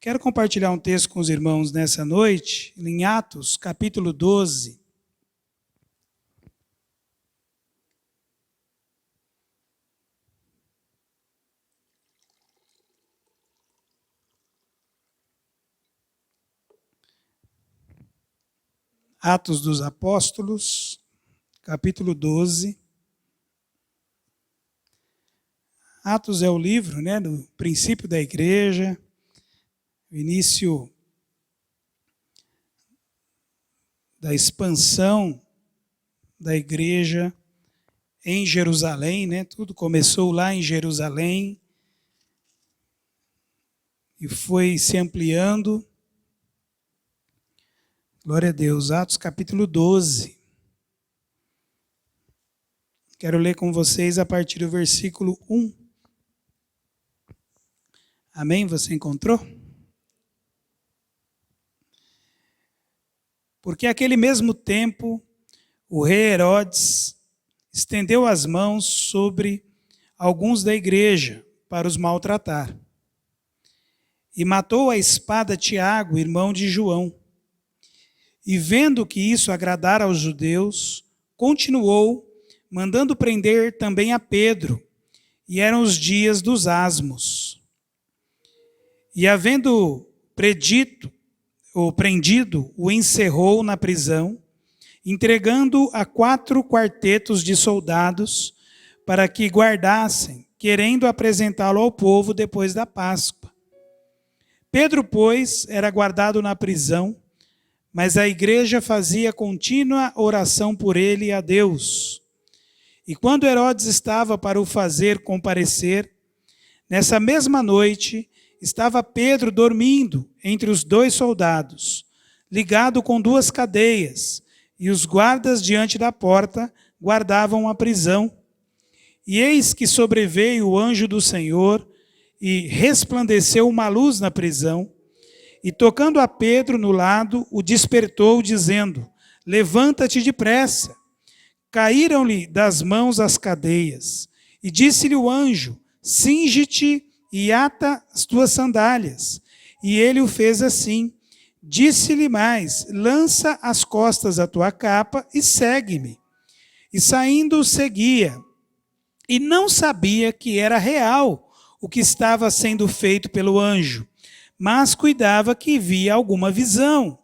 Quero compartilhar um texto com os irmãos nessa noite, em Atos, capítulo 12. Atos dos Apóstolos, capítulo 12. Atos é o livro, do princípio da igreja, o início da expansão da igreja em Jerusalém, Tudo começou lá em Jerusalém e foi se ampliando. Glória a Deus. Atos capítulo 12. Quero ler com vocês a partir do versículo 1. Amém? Você encontrou? Porque naquele mesmo tempo, o rei Herodes estendeu as mãos sobre alguns da igreja para os maltratar. E matou à espada Tiago, irmão de João. E vendo que isso agradara aos judeus, continuou, mandando prender também a Pedro, e eram os dias dos asmos. E havendo prendido, o encerrou na prisão, entregando a 4 quartetos de soldados para que guardassem, querendo apresentá-lo ao povo depois da Páscoa. Pedro, pois, era guardado na prisão, mas a igreja fazia contínua oração por ele a Deus. E quando Herodes estava para o fazer comparecer, nessa mesma noite estava Pedro dormindo entre os 2 soldados, ligado com 2 cadeias, e os guardas diante da porta guardavam a prisão. E eis que sobreveio o anjo do Senhor, e resplandeceu uma luz na prisão, e tocando a Pedro no lado, o despertou, dizendo: levanta-te depressa. Caíram-lhe das mãos as cadeias. E disse-lhe o anjo: cinge-te e ata as tuas sandálias. E ele o fez assim. Disse-lhe mais: lança às costas a tua capa e segue-me. E saindo seguia. E não sabia que era real o que estava sendo feito pelo anjo, mas cuidava que via alguma visão.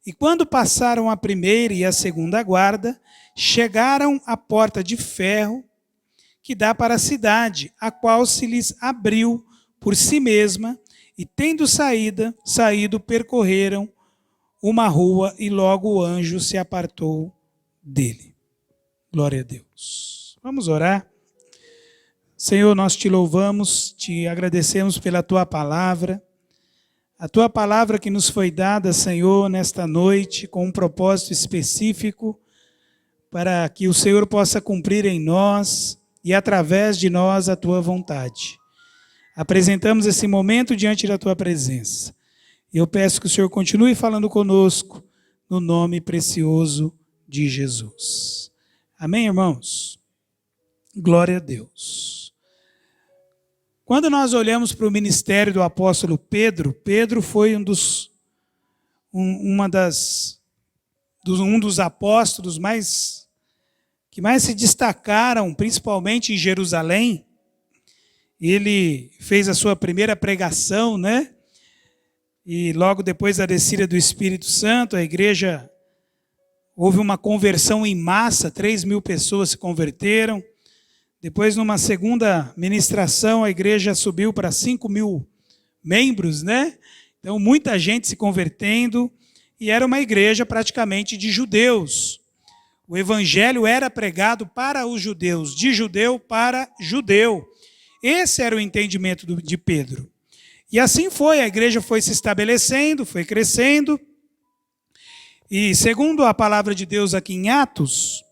E quando passaram a primeira e a segunda guarda, chegaram à porta de ferro que dá para a cidade, a qual se lhes abriu por si mesma, e tendo saído, percorreram uma rua, e logo o anjo se apartou dele. Glória a Deus. Vamos orar. Senhor, nós te louvamos, te agradecemos pela tua palavra. A tua palavra que nos foi dada, Senhor, nesta noite, com um propósito específico, para que o Senhor possa cumprir em nós e através de nós a tua vontade. Apresentamos esse momento diante da tua presença. Eu peço que o Senhor continue falando conosco, no nome precioso de Jesus. Amém, irmãos? Glória a Deus. Quando nós olhamos para o ministério do apóstolo Pedro, Pedro foi um dos apóstolos que mais se destacaram, principalmente em Jerusalém. Ele fez a sua primeira pregação, E logo depois da descida do Espírito Santo, a igreja, houve uma conversão em massa, 3.000 pessoas se converteram. Depois, numa segunda ministração, a igreja subiu para 5.000 membros, Então, muita gente se convertendo, e era uma igreja praticamente de judeus. O evangelho era pregado para os judeus, de judeu para judeu. Esse era o entendimento de Pedro. E assim foi, a igreja foi se estabelecendo, foi crescendo. E segundo a palavra de Deus aqui em Atos,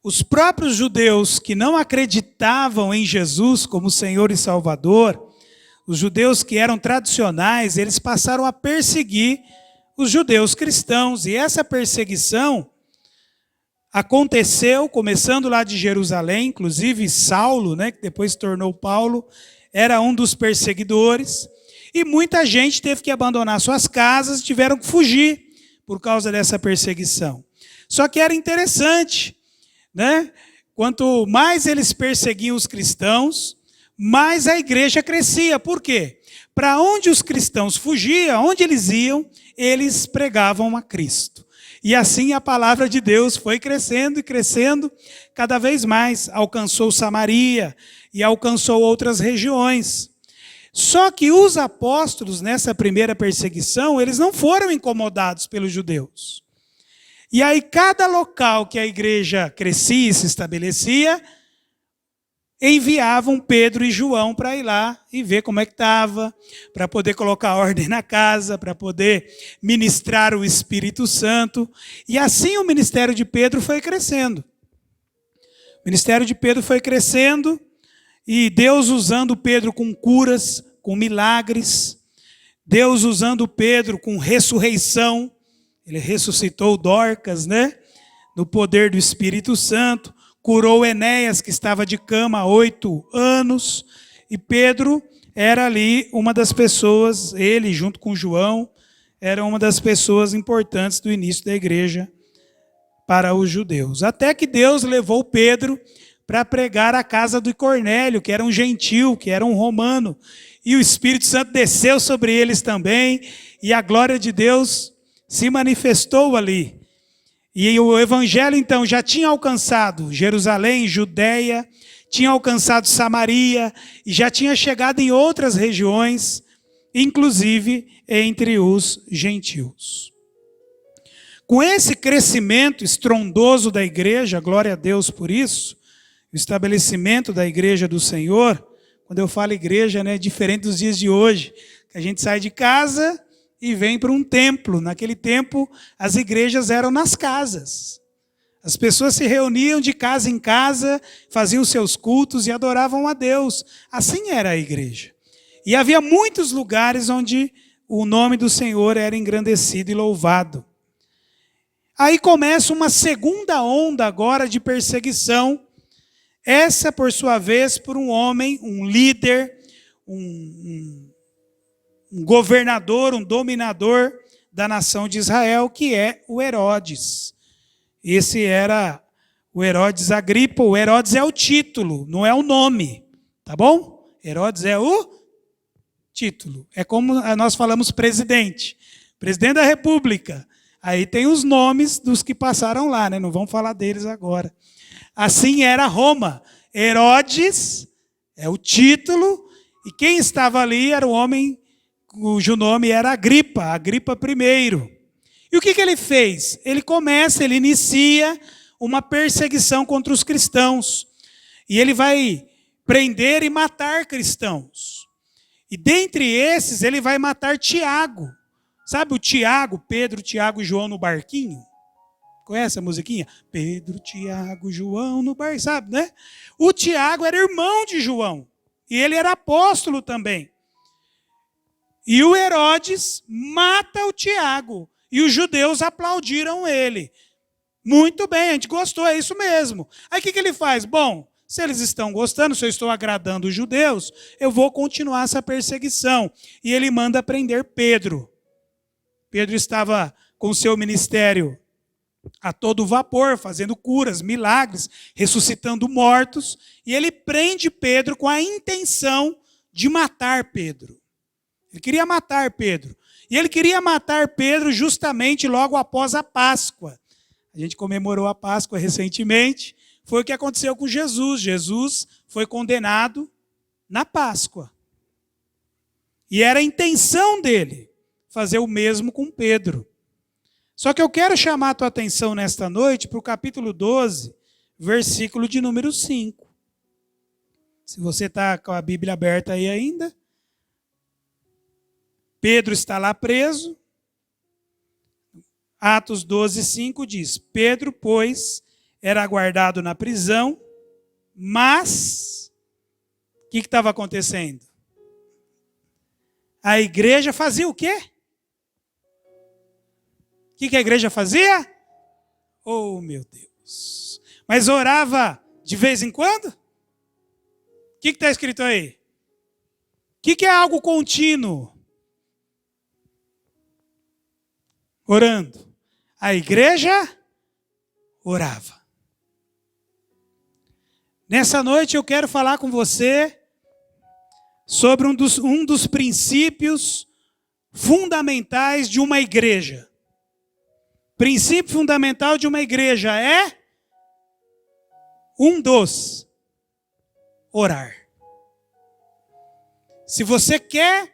os próprios judeus que não acreditavam em Jesus como Senhor e Salvador, os judeus que eram tradicionais, eles passaram a perseguir os judeus cristãos. E essa perseguição aconteceu, começando lá de Jerusalém, inclusive Saulo, que depois se tornou Paulo, era um dos perseguidores. E muita gente teve que abandonar suas casas, tiveram que fugir por causa dessa perseguição. Só que era interessante, né? Quanto mais eles perseguiam os cristãos, mais a igreja crescia. Por quê? Para onde os cristãos fugiam, onde eles iam, eles pregavam a Cristo. E assim a palavra de Deus foi crescendo e crescendo cada vez mais. Alcançou Samaria e alcançou outras regiões. Só que os apóstolos, nessa primeira perseguição, eles não foram incomodados pelos judeus. E aí, cada local que a igreja crescia e se estabelecia, enviavam Pedro e João para ir lá e ver como é que estava, para poder colocar ordem na casa, para poder ministrar o Espírito Santo. E assim o ministério de Pedro foi crescendo. O ministério de Pedro foi crescendo e Deus usando Pedro com curas, com milagres. Deus usando Pedro com ressurreição. Ele ressuscitou Dorcas, né? No poder do Espírito Santo. Curou Enéas, que estava de cama há 8 anos. E Pedro era ali uma das pessoas, ele junto com João, era uma das pessoas importantes do início da igreja para os judeus. Até que Deus levou Pedro para pregar a casa do Cornélio, que era um gentil, que era um romano. E o Espírito Santo desceu sobre eles também, e a glória de Deus se manifestou ali. E o evangelho, então, já tinha alcançado Jerusalém, Judeia, tinha alcançado Samaria, e já tinha chegado em outras regiões, inclusive entre os gentios. Com esse crescimento estrondoso da igreja, glória a Deus por isso, o estabelecimento da igreja do Senhor, quando eu falo igreja, né, é diferente dos dias de hoje, que a gente sai de casa e vem para um templo. Naquele tempo, as igrejas eram nas casas. As pessoas se reuniam de casa em casa, faziam seus cultos e adoravam a Deus. Assim era a igreja. E havia muitos lugares onde o nome do Senhor era engrandecido e louvado. Aí começa uma segunda onda agora de perseguição. Essa, por sua vez, por um homem, um líder, um governador, um dominador da nação de Israel, que é o Herodes. Esse era o Herodes Agripa. O Herodes é o título, não é o nome, tá bom? Herodes é o título. É como nós falamos presidente da República. Aí tem os nomes dos que passaram lá, né? Não vamos falar deles agora. Assim era Roma. Herodes é o título, e quem estava ali era o homem cujo nome era Agripa I. E o que ele fez? Ele inicia uma perseguição contra os cristãos. E ele vai prender e matar cristãos. E dentre esses, ele vai matar Tiago. Sabe o Tiago, Pedro, Tiago e João no barquinho? Conhece a musiquinha? Pedro, Tiago, João no barquinho, sabe, né? O Tiago era irmão de João. E ele era apóstolo também. E o Herodes mata o Tiago. E os judeus aplaudiram ele. Muito bem, a gente gostou, é isso mesmo. Aí o que ele faz? Bom, se eles estão gostando, se eu estou agradando os judeus, eu vou continuar essa perseguição. E ele manda prender Pedro. Pedro estava com o seu ministério a todo vapor, fazendo curas, milagres, ressuscitando mortos. E ele prende Pedro com a intenção de matar Pedro. Ele queria matar Pedro. E ele queria matar Pedro justamente logo após a Páscoa. A gente comemorou a Páscoa recentemente. Foi o que aconteceu com Jesus. Jesus foi condenado na Páscoa. E era a intenção dele fazer o mesmo com Pedro. Só que eu quero chamar a tua atenção nesta noite para o capítulo 12, versículo de número 5. Se você está com a Bíblia aberta aí ainda. Pedro está lá preso. Atos 12, 5 diz: Pedro, pois, era guardado na prisão, mas o que estava acontecendo? A igreja fazia o quê? O que a igreja fazia? Oh, meu Deus. Mas orava de vez em quando? O que está escrito aí? O que é algo contínuo? orando. A igreja orava. Nessa noite eu quero falar com você sobre um dos princípios fundamentais de uma igreja. Princípio fundamental de uma igreja é orar. Se você quer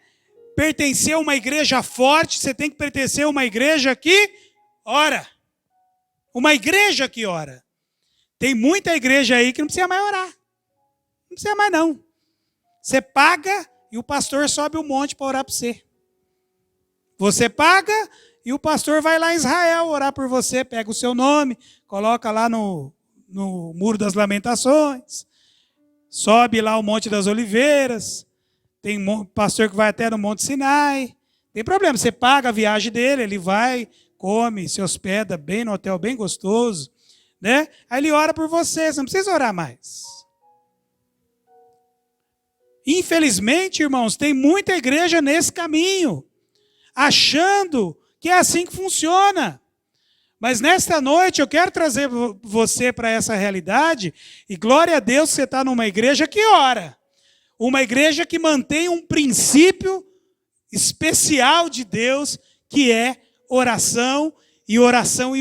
pertencer a uma igreja forte, você tem que pertencer a uma igreja que ora. Uma igreja que ora. Tem muita igreja aí que não precisa mais orar. Não precisa mais não. Você paga e o pastor sobe um monte para orar para você. Você paga e o pastor vai lá em Israel orar por você, pega o seu nome, coloca lá no Muro das Lamentações, sobe lá o Monte das Oliveiras, tem pastor que vai até no Monte Sinai, tem problema, você paga a viagem dele, ele vai, come, se hospeda bem no hotel, bem gostoso, né? Aí ele ora por você não precisa orar mais. Infelizmente, irmãos, tem muita igreja nesse caminho, achando que é assim que funciona. Mas nesta noite eu quero trazer você para essa realidade, e glória a Deus que você está numa igreja que ora. Uma igreja que mantém um princípio especial de Deus, que é oração e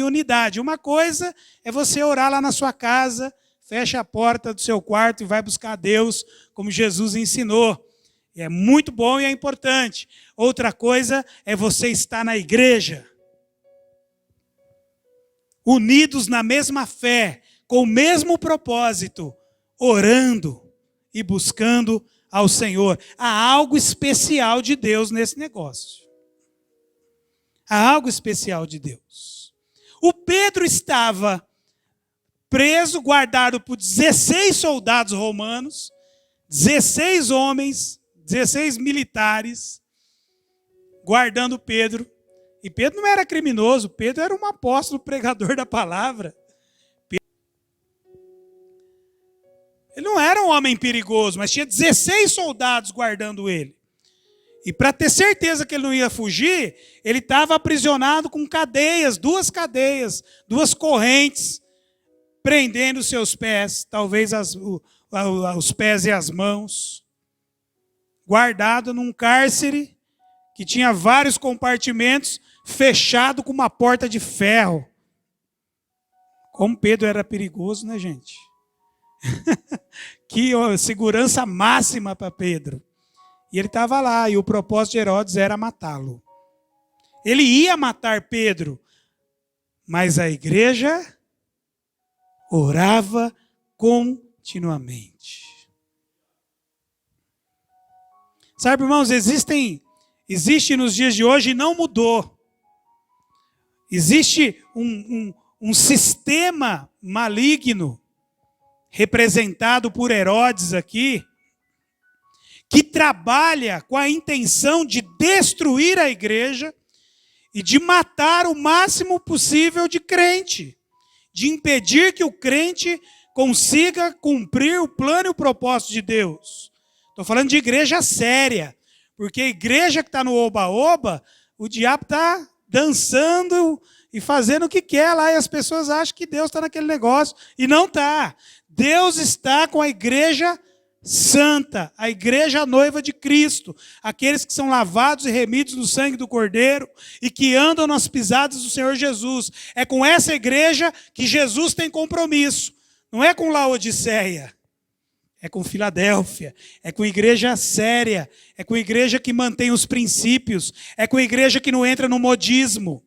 unidade. Uma coisa é você orar lá na sua casa, fecha a porta do seu quarto e vai buscar a Deus, como Jesus ensinou. E é muito bom e é importante. Outra coisa é você estar na igreja, unidos na mesma fé, com o mesmo propósito, orando e buscando ao Senhor. Há algo especial de Deus nesse negócio. Há algo especial de Deus. O Pedro estava preso, guardado por 16 soldados romanos, 16 homens, 16 militares, guardando Pedro. E Pedro não era criminoso, Pedro era um apóstolo, pregador da palavra. Ele não era um homem perigoso, mas tinha 16 soldados guardando ele. E para ter certeza que ele não ia fugir, ele estava aprisionado com cadeias, duas correntes, prendendo os seus pés, talvez os pés e as mãos, guardado num cárcere que tinha vários compartimentos, fechado com uma porta de ferro. Como Pedro era perigoso, né, gente? Que segurança máxima para Pedro. E ele estava lá, e o propósito de Herodes era matá-lo. Ele ia matar Pedro, mas a igreja orava continuamente. Sabe, irmãos, existe nos dias de hoje e não mudou. Existe um sistema maligno, representado por Herodes aqui, que trabalha com a intenção de destruir a igreja e de matar o máximo possível de crente, de impedir que o crente consiga cumprir o plano e o propósito de Deus. Estou falando de igreja séria, porque a igreja que está no oba-oba, o diabo está dançando e fazendo o que quer lá, e as pessoas acham que Deus está naquele negócio, e não está. Deus está com a igreja santa, a igreja noiva de Cristo, aqueles que são lavados e remidos no sangue do Cordeiro e que andam nas pisadas do Senhor Jesus. É com essa igreja que Jesus tem compromisso, não é com Laodiceia, é com Filadélfia, é com igreja séria, é com igreja que mantém os princípios, é com igreja que não entra no modismo.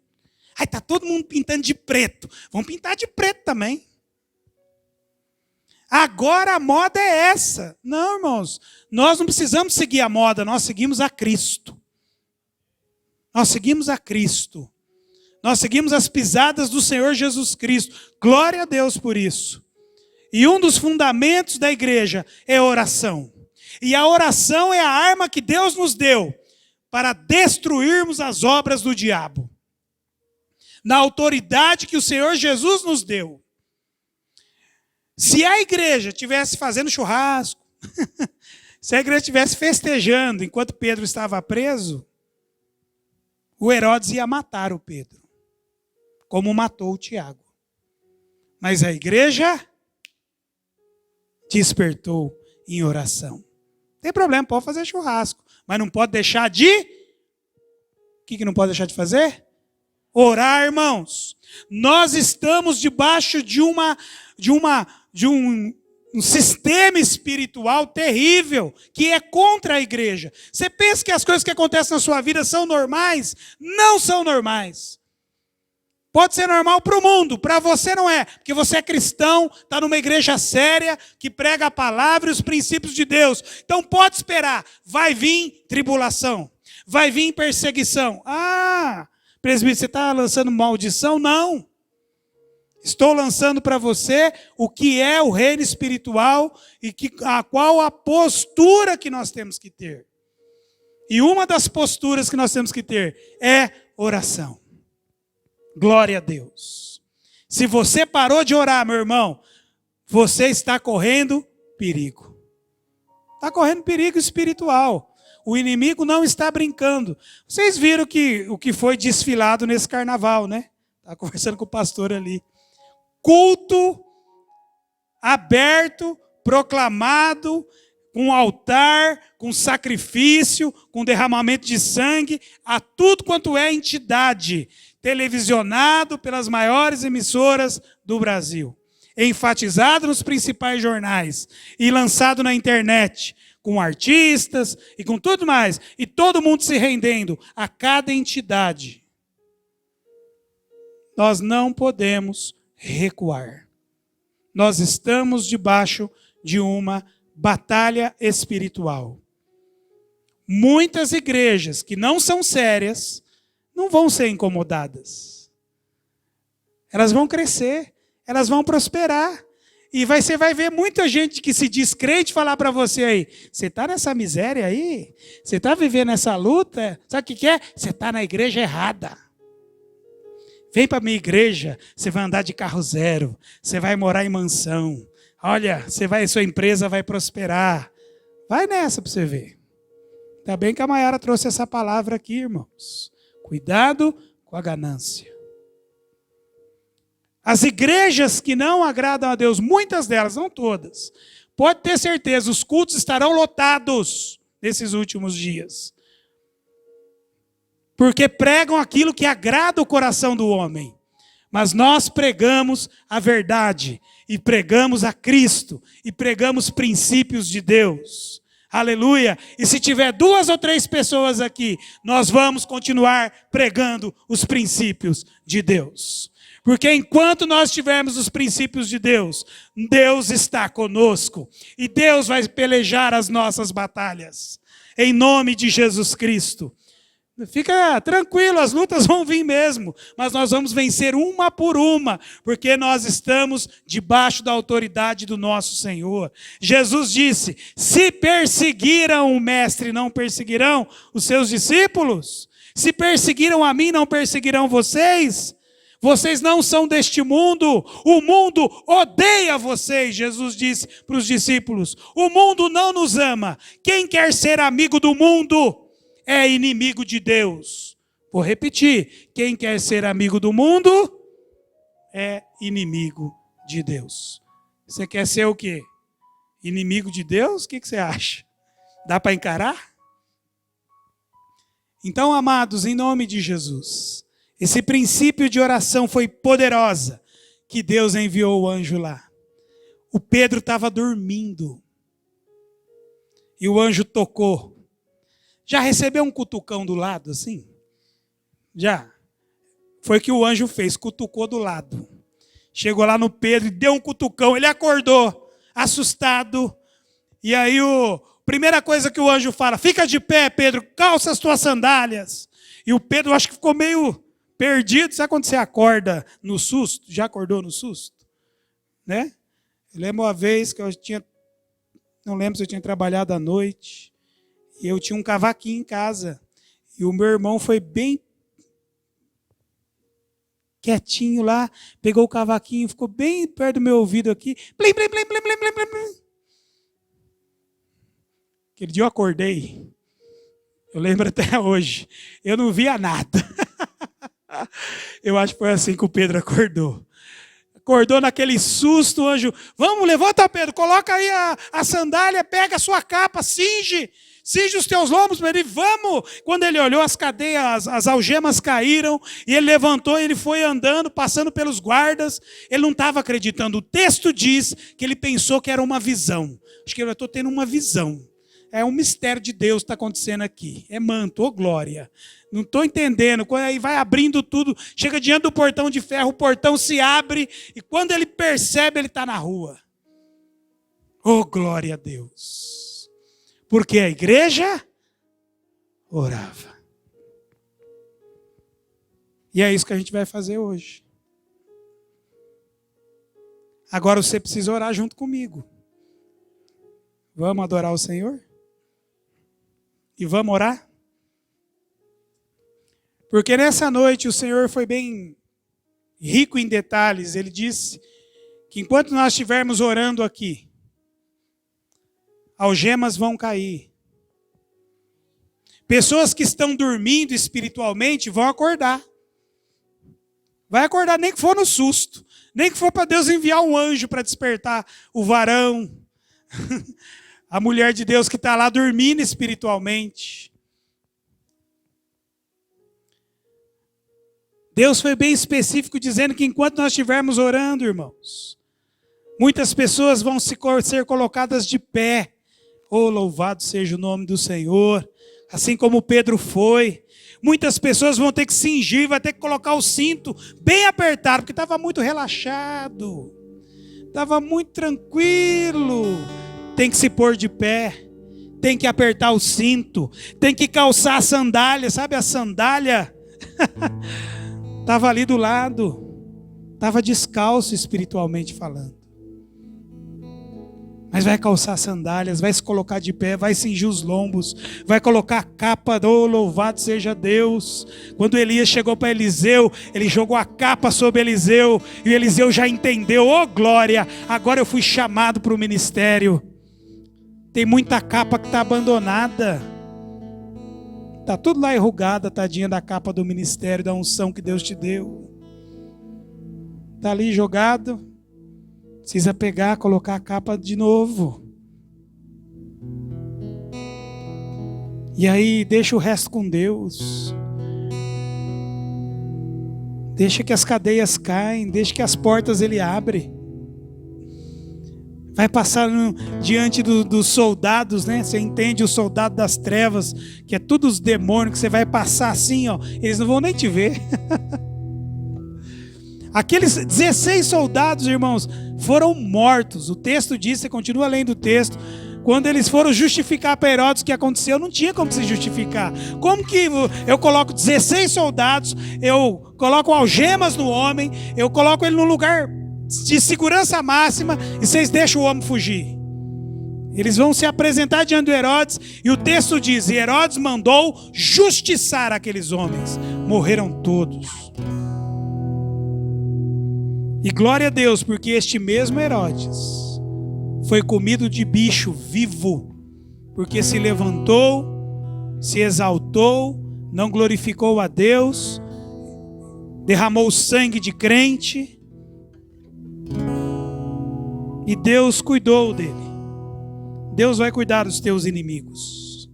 Ai, está todo mundo pintando de preto, vamos pintar de preto também. Agora a moda é essa. Não, irmãos, nós não precisamos seguir a moda, nós seguimos a Cristo. Nós seguimos a Cristo. Nós seguimos as pisadas do Senhor Jesus Cristo. Glória a Deus por isso. E um dos fundamentos da igreja é a oração. E a oração é a arma que Deus nos deu para destruirmos as obras do diabo. Na autoridade que o Senhor Jesus nos deu. Se a igreja estivesse fazendo churrasco, se a igreja estivesse festejando enquanto Pedro estava preso, o Herodes ia matar o Pedro. como matou o Tiago. Mas a igreja despertou em oração. Não tem problema, pode fazer churrasco, mas não pode deixar de... O que não pode deixar de fazer? Orar, irmãos. Nós estamos debaixo de um sistema espiritual terrível que é contra a igreja. Você pensa que as coisas que acontecem na sua vida são normais? Não são normais. Pode ser normal para o mundo, para você não é, porque você é cristão, está numa igreja séria, que prega a palavra e os princípios de Deus. Então pode esperar, vai vir tribulação, vai vir perseguição. Ah, presbítero, você está lançando maldição? Não. Estou lançando para você o que é o reino espiritual e qual a postura que nós temos que ter. E uma das posturas que nós temos que ter é oração. Glória a Deus. Se você parou de orar, meu irmão, você está correndo perigo. Está correndo perigo espiritual. O inimigo não está brincando. Vocês viram o que foi desfilado nesse carnaval, né? Estava conversando com o pastor ali. Culto aberto, proclamado, com altar, com sacrifício, com derramamento de sangue, a tudo quanto é entidade, televisionado pelas maiores emissoras do Brasil, enfatizado nos principais jornais e lançado na internet, com artistas e com tudo mais, e todo mundo se rendendo a cada entidade. Nós não podemos recuar. Nós estamos debaixo de uma batalha espiritual. Muitas igrejas que não são sérias não vão ser incomodadas. Elas vão crescer, elas vão prosperar. E você vai ver muita gente que se diz crente falar para você aí, você está nessa miséria aí? Você está vivendo essa luta? Sabe o que é? Você está na igreja errada. Vem para a minha igreja, você vai andar de carro zero, você vai morar em mansão. Olha, sua empresa vai prosperar. Vai nessa para você ver. Ainda bem que a Maiara trouxe essa palavra aqui, irmãos. Cuidado com a ganância. As igrejas que não agradam a Deus, muitas delas, não todas, pode ter certeza, os cultos estarão lotados nesses últimos dias. Porque pregam aquilo que agrada o coração do homem. Mas nós pregamos a verdade, e pregamos a Cristo, e pregamos princípios de Deus. Aleluia! E se tiver 2 ou 3 pessoas aqui, nós vamos continuar pregando os princípios de Deus. Porque enquanto nós tivermos os princípios de Deus, Deus está conosco. E Deus vai pelejar as nossas batalhas. Em nome de Jesus Cristo. Fica tranquilo, as lutas vão vir mesmo, mas nós vamos vencer uma por uma, porque nós estamos debaixo da autoridade do nosso Senhor. Jesus disse, se perseguiram o mestre, não perseguirão os seus discípulos? Se perseguiram a mim, não perseguirão vocês? Vocês não são deste mundo, o mundo odeia vocês, Jesus disse para os discípulos. O mundo não nos ama, quem quer ser amigo do mundo é inimigo de Deus. Vou repetir, quem quer ser amigo do mundo é inimigo de Deus. Você quer ser o quê? Inimigo de Deus? O que você acha? Dá para encarar? Então, amados, em nome de Jesus, esse princípio de oração foi poderosa, que Deus enviou o anjo lá. O Pedro estava dormindo, e o anjo tocou. Já recebeu um cutucão do lado, assim? Já. Foi o que o anjo fez, cutucou do lado. Chegou lá no Pedro e deu um cutucão, ele acordou, assustado. E aí, primeira coisa que o anjo fala, fica de pé, Pedro, calça as tuas sandálias. E o Pedro, acho que ficou meio perdido. Sabe quando você acorda no susto? Já acordou no susto? Né? Eu lembro uma vez que não lembro se eu tinha trabalhado à noite, e eu tinha um cavaquinho em casa. E o meu irmão foi bem quietinho lá, pegou o cavaquinho, ficou bem perto do meu ouvido aqui. Blim, blim, blim, blim, blim, blim, blim. Aquele dia eu acordei. Eu lembro até hoje. Eu não via nada. Eu acho que foi assim que o Pedro acordou. Acordou naquele susto, o anjo, vamos, levanta Pedro, coloca aí a sandália, pega a sua capa, cinge os teus lombos, Pedro, e vamos. Quando ele olhou, as cadeias, as algemas caíram, e ele levantou, e ele foi andando, passando pelos guardas. Ele não estava acreditando. O texto diz que ele pensou que era uma visão. Acho que eu estou tendo uma visão. É um mistério de Deus que está acontecendo aqui. É manto, ô glória. Não estou entendendo. Aí vai abrindo tudo, chega diante do portão de ferro, o portão se abre, e quando ele percebe, ele está na rua. Ô glória a Deus. Porque a igreja orava. E é isso que a gente vai fazer hoje. Agora você precisa orar junto comigo. Vamos adorar o Senhor? E vamos orar? Porque nessa noite o Senhor foi bem rico em detalhes. Ele disse que enquanto nós estivermos orando aqui, algemas vão cair. Pessoas que estão dormindo espiritualmente vão acordar. Vai acordar, nem que for no susto. Nem que for para Deus enviar um anjo para despertar o varão. A mulher de Deus que está lá dormindo espiritualmente. Deus foi bem específico dizendo que enquanto nós estivermos orando, irmãos, muitas pessoas vão ser colocadas de pé. Oh, louvado seja o nome do Senhor. Assim como Pedro foi. Muitas pessoas vão ter que cingir, vai ter que colocar o cinto bem apertado, porque estava muito relaxado. Estava muito tranquilo. Tem que se pôr de pé. Tem que apertar o cinto. Tem que calçar a sandália. Sabe a sandália? Estava ali do lado. Estava descalço espiritualmente falando. Mas vai calçar sandálias, vai se colocar de pé, vai cingir os lombos, vai colocar a capa, oh, louvado seja Deus. Quando Elias chegou para Eliseu, ele jogou a capa sobre Eliseu, e Eliseu já entendeu, oh glória, agora eu fui chamado para o ministério. Tem muita capa que está abandonada, está tudo lá enrugada, tadinha da capa do ministério, da unção que Deus te deu. Está ali jogado. Precisa pegar, colocar a capa de novo. E aí, deixa o resto com Deus. Deixa que as cadeias caem, deixa que as portas Ele abre. Vai passar diante dos soldados, né? Você entende o soldado das trevas, que é tudo os demônios, que você vai passar assim, ó. Eles não vão nem te ver. Aqueles 16 soldados, irmãos, foram mortos. O texto diz, você continua lendo o texto, quando eles foram justificar para Herodes o que aconteceu, não tinha como se justificar. Como que eu coloco 16 soldados, eu coloco algemas no homem, eu coloco ele num lugar de segurança máxima e vocês deixam o homem fugir? Eles vão se apresentar diante de Herodes e o texto diz, e Herodes mandou justiçar aqueles homens. Morreram todos. E glória a Deus, porque este mesmo Herodes foi comido de bicho vivo, porque se levantou, se exaltou, não glorificou a Deus, derramou sangue de crente, e Deus cuidou dele. Deus vai cuidar dos teus inimigos.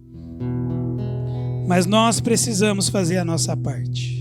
Mas nós precisamos fazer a nossa parte.